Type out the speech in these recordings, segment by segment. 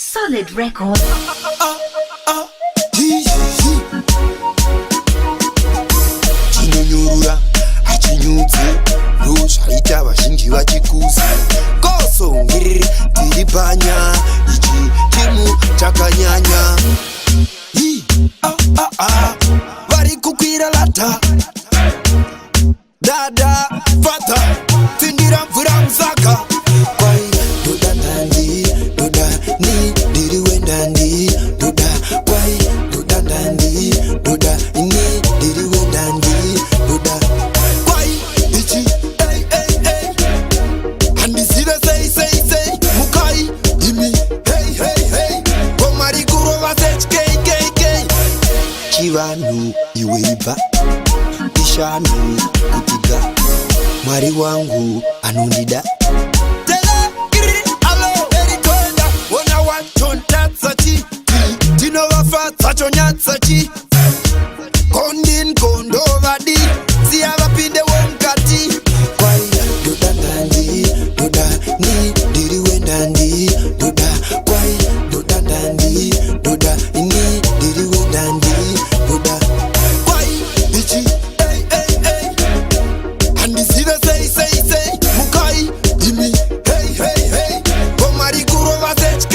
Solid record. Chinyurura achinyudze nozvaita vazhinji vachikuza koso ngiri tiri panya ichi chimu chakanyanya vari kukwira lata dada fata tindira mvura musaka kwai doda ndandi doda ni diri wendandi doda kwai doda ndandi doda ni diri wendandi doda kwai ichi handisive sei mukai imi hey komari kurova sechkk chivanhu iweibva ishanu kutiga mwari wangu anondida tinovafatsatonyatsaki kondin kondovadi siya vapinde womukati kwai doda ndandi doda ni ndiri wendandi doda kwai doda ndandi doda ni ndiri wendandi doda kwai ichi handisive sei mukai imi hey komari kurova sechkk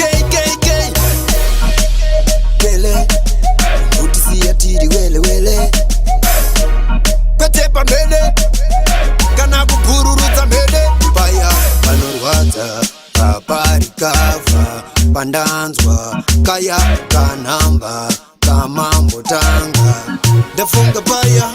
wele utisiya tiri wele kwete pambele kana kupururudza mhene paya panorwadza paparikavha pandanzwa kaya kanhamba kamambotanga ndafunga paya